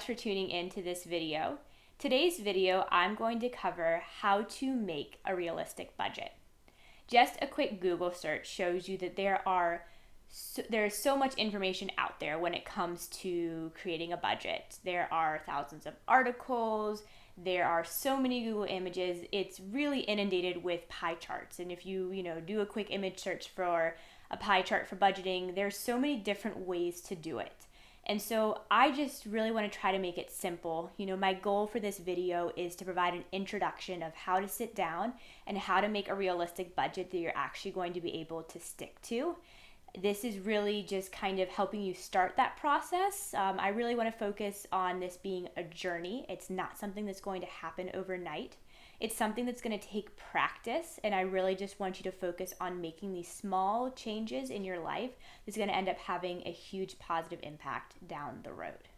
much for tuning into this video. Today's video, I'm going to cover how to make a realistic budget. Just a quick Google search shows you that there's so much information out there when it comes to creating a budget. There are thousands of articles, there are so many Google images. It's really inundated with pie charts. And if you do a quick image search for a pie chart for budgeting, there's so many different ways to do it. And so I just really want to try to make it simple. My goal for this video is to provide an introduction of how to sit down and how to make a realistic budget that you're actually going to be able to stick to. This is really just kind of helping you start that process. I really want to focus on this being a journey. It's not something that's going to happen overnight. It's something that's going to take practice, and I really just want you to focus on making these small changes in your life that's going to end up having a huge positive impact down the road.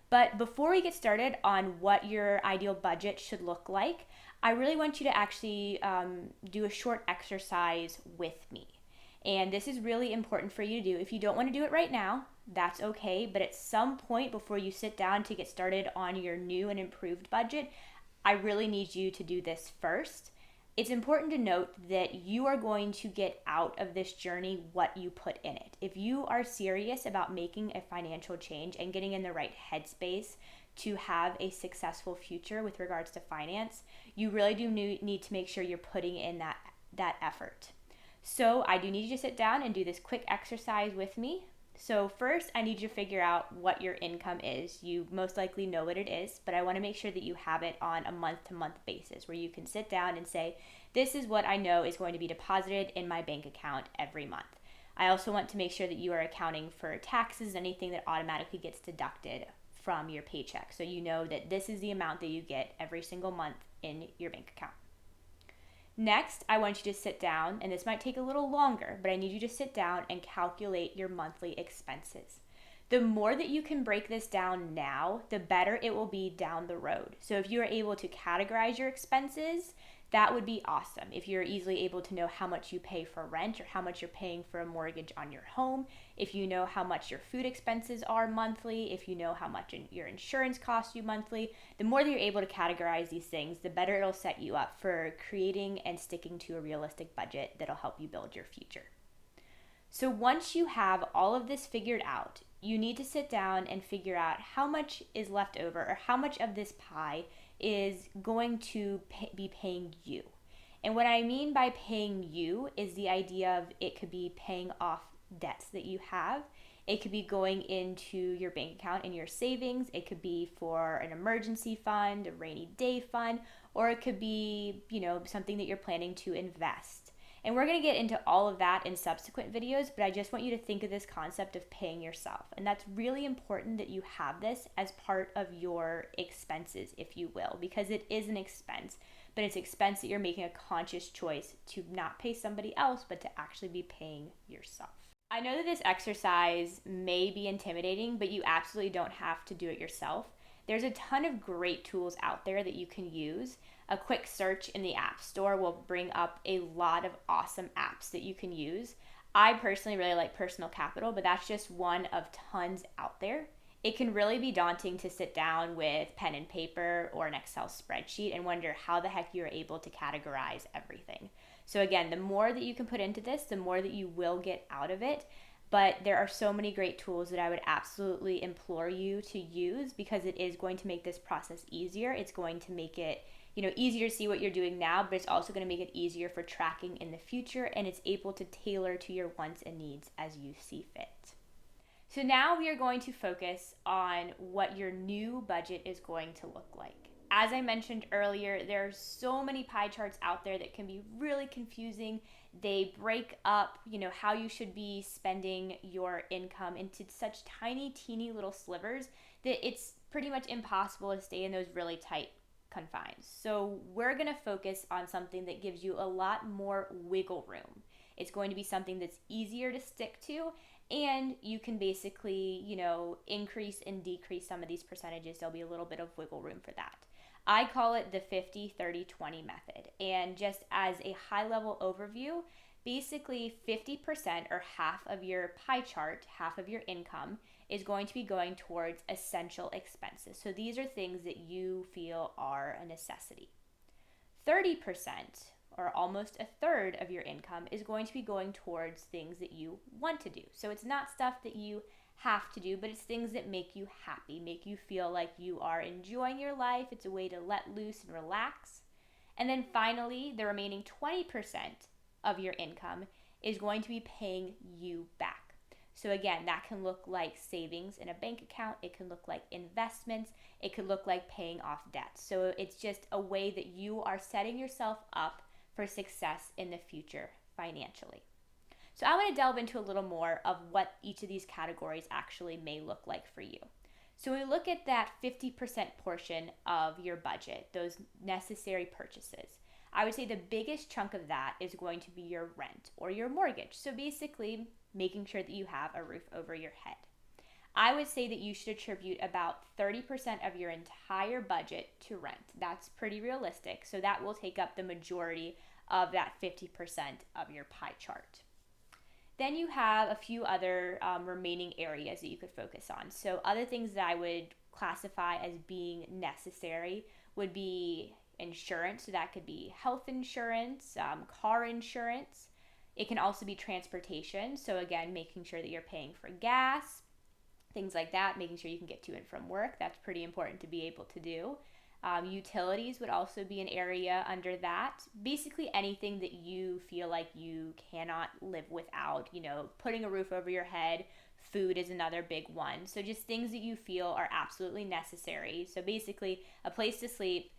But before we get started on what your ideal budget should look like, I really want you to actually do a short exercise with me. And this is really important for you to do. If you don't want to do it right now, that's okay. But at some point before you sit down to get started on your new and improved budget, I really need you to do this first. It's important to note that you are going to get out of this journey what you put in it. If you are serious about making a financial change and getting in the right headspace to have a successful future with regards to finance, you really do need to make sure you're putting in that effort. So I do need you to sit down and do this quick exercise with me. So first, I need you to figure out what your income is. You most likely know what it is, but I want to make sure that you have it on a month-to-month basis where you can sit down and say, this is what I know is going to be deposited in my bank account every month. I also want to make sure that you are accounting for taxes, anything that automatically gets deducted from your paycheck. So you know that this is the amount that you get every single month in your bank account. Next, I want you to sit down, and this might take a little longer, but I need you to sit down and calculate your monthly expenses. The more that you can break this down now, the better it will be down the road. So if you are able to categorize your expenses, that would be awesome. If you're easily able to know how much you pay for rent or how much you're paying for a mortgage on your home, if you know how much your food expenses are monthly, if you know how much your insurance costs you monthly, the more that you're able to categorize these things, the better it'll set you up for creating and sticking to a realistic budget that'll help you build your future. So once you have all of this figured out, you need to sit down and figure out how much is left over or how much of this pie is going to be paying you. And what I mean by paying you is the idea of it could be paying off debts that you have. It could be going into your bank account and your savings. It could be for an emergency fund, a rainy day fund, or it could be, something that you're planning to invest. And we're going to get into all of that in subsequent videos, but I just want you to think of this concept of paying yourself. And that's really important that you have this as part of your expenses, if you will, because it is an expense, but it's expense that you're making a conscious choice to not pay somebody else, but to actually be paying yourself. I know that this exercise may be intimidating, but you absolutely don't have to do it yourself. There's a ton of great tools out there that you can use. A quick search in the App Store will bring up a lot of awesome apps that you can use. I personally really like Personal Capital, but that's just one of tons out there. It can really be daunting to sit down with pen and paper or an Excel spreadsheet and wonder how the heck you're able to categorize everything. So again, the more that you can put into this, the more that you will get out of it. But there are so many great tools that I would absolutely implore you to use because it is going to make this process easier. It's going to make it easier to see what you're doing now, but it's also going to make it easier for tracking in the future, and it's able to tailor to your wants and needs as you see fit. So now we are going to focus on what your new budget is going to look like. As I mentioned earlier, there are so many pie charts out there that can be really confusing. They break up, how you should be spending your income into such tiny, teeny little slivers that it's pretty much impossible to stay in those really tight confines. So we're going to focus on something that gives you a lot more wiggle room. It's going to be something that's easier to stick to, and you can basically, increase and decrease some of these percentages. There'll be a little bit of wiggle room for that. I call it the 50-30-20 method. And just as a high level overview, basically 50% or half of your pie chart, half of your income, is going to be going towards essential expenses. So these are things that you feel are a necessity. 30%, or almost a third of your income, is going to be going towards things that you want to do. So it's not stuff that you have to do, but it's things that make you happy, make you feel like you are enjoying your life. It's a way to let loose and relax. And then finally, the remaining 20% of your income is going to be paying you back. So again, that can look like savings in a bank account. It can look like investments. It could look like paying off debt. So it's just a way that you are setting yourself up for success in the future financially. So I want to delve into a little more of what each of these categories actually may look like for you. So when we look at that 50% portion of your budget, those necessary purchases, I would say the biggest chunk of that is going to be your rent or your mortgage. So basically making sure that you have a roof over your head. I would say that you should attribute about 30% of your entire budget to rent. That's pretty realistic. So that will take up the majority of that 50% of your pie chart. Then you have a few other remaining areas that you could focus on. So other things that I would classify as being necessary would be insurance. So that could be health insurance, car insurance. It can also be transportation. So again, making sure that you're paying for gas, things like that, making sure you can get to and from work. That's pretty important to be able to do. Utilities would also be an area under that. Basically anything that you feel like you cannot live without, putting a roof over your head. Food is another big one. So just things that you feel are absolutely necessary. So basically a place to sleep,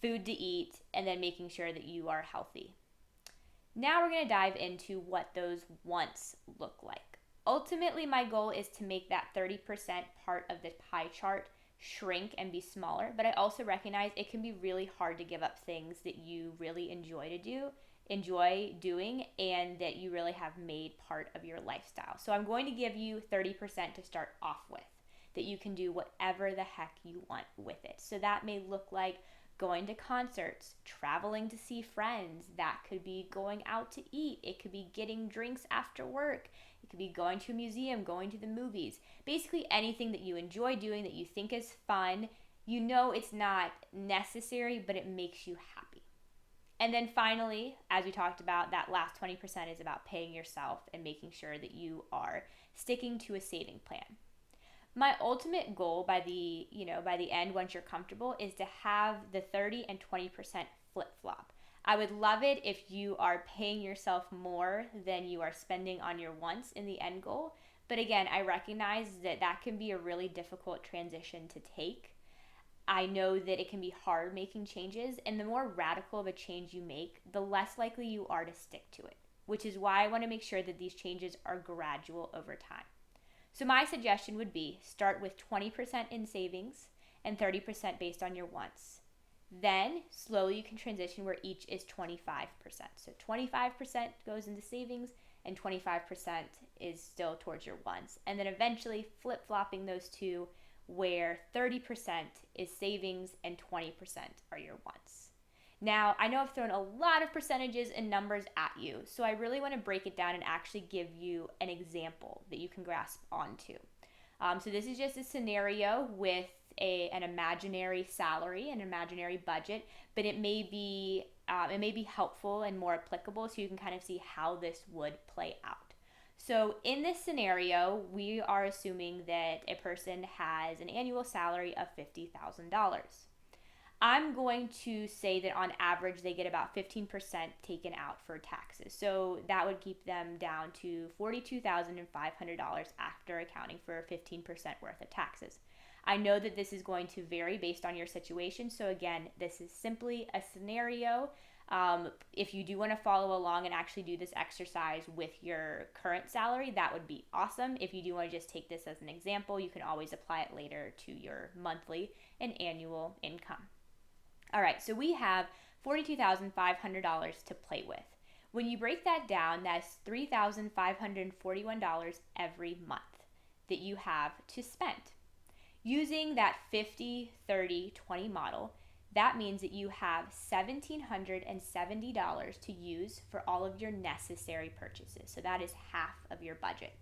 food to eat, and then making sure that you are healthy. Now we're going to dive into what those wants look like. Ultimately, my goal is to make that 30% part of the pie chart shrink and be smaller, but I also recognize it can be really hard to give up things that you really enjoy doing, and that you really have made part of your lifestyle. So I'm going to give you 30% to start off with, that you can do whatever the heck you want with it. So that may look like going to concerts, traveling to see friends. That could be going out to eat. It could be getting drinks after work. It could be going to a museum, going to the movies. Basically anything that you enjoy doing, that you think is fun. It's not necessary, but it makes you happy. And then finally, as we talked about, that last 20% is about paying yourself and making sure that you are sticking to a saving plan. My ultimate goal by the end, once you're comfortable, is to have the 30 and 20% flip-flop. I would love it if you are paying yourself more than you are spending on your wants in the end goal. But again, I recognize that can be a really difficult transition to take. I know that it can be hard making changes, and the more radical of a change you make, the less likely you are to stick to it, which is why I want to make sure that these changes are gradual over time. So my suggestion would be start with 20% in savings and 30% based on your wants. Then slowly you can transition where each is 25%. So 25% goes into savings and 25% is still towards your wants. And then eventually flip-flopping those two, where 30% is savings and 20% are your wants. Now, I know I've thrown a lot of percentages and numbers at you, so I really want to break it down and actually give you an example that you can grasp onto. So this is just a scenario with an imaginary salary, an imaginary budget, but it may be helpful and more applicable, so you can kind of see how this would play out. So in this scenario, we are assuming that a person has an annual salary of $50,000. I'm going to say that on average they get about 15% taken out for taxes. So that would keep them down to $42,500 after accounting for 15% worth of taxes. I know that this is going to vary based on your situation. So again, this is simply a scenario. If you do want to follow along and actually do this exercise with your current salary, that would be awesome. If you do want to just take this as an example, you can always apply it later to your monthly and annual income. All right, so we have $42,500 to play with. When you break that down, that's $3,541 every month that you have to spend. Using that 50, 30, 20 model, that means that you have $1,770 to use for all of your necessary purchases. So that is half of your budget.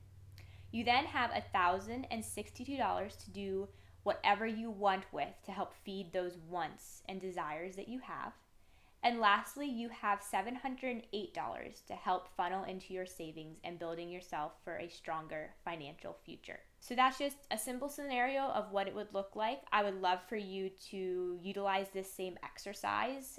You then have $1,062 to do whatever you want with to help feed those wants and desires that you have. And lastly, you have $708 to help funnel into your savings and building yourself for a stronger financial future. So that's just a simple scenario of what it would look like. I would love for you to utilize this same exercise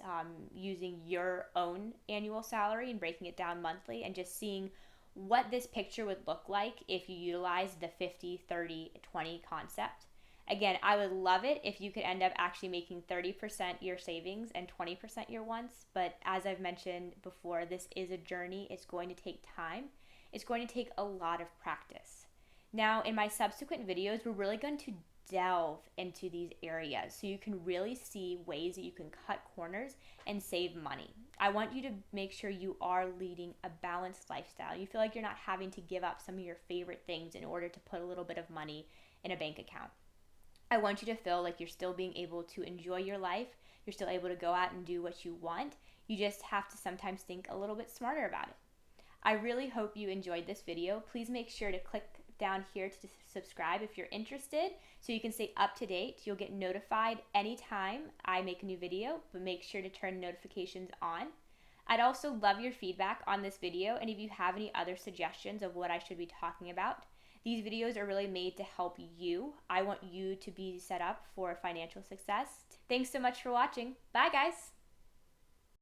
using your own annual salary and breaking it down monthly and just seeing what this picture would look like if you utilize the 50-30-20 concept. Again, I would love it if you could end up actually making 30% your savings and 20% your wants. But as I've mentioned before, this is a journey. It's going to take time. It's going to take a lot of practice. Now, in my subsequent videos, we're really going to delve into these areas so you can really see ways that you can cut corners and save money. I want you to make sure you are leading a balanced lifestyle. You feel like you're not having to give up some of your favorite things in order to put a little bit of money in a bank account. I want you to feel like you're still being able to enjoy your life. You're still able to go out and do what you want. You just have to sometimes think a little bit smarter about it. I really hope you enjoyed this video. Please make sure to click down here to subscribe if you're interested so you can stay up to date. You'll get notified anytime I make a new video, but make sure to turn notifications on. I'd also love your feedback on this video, and if you have any other suggestions of what I should be talking about. These videos are really made to help you. I want you to be set up for financial success. Thanks so much for watching. Bye, guys.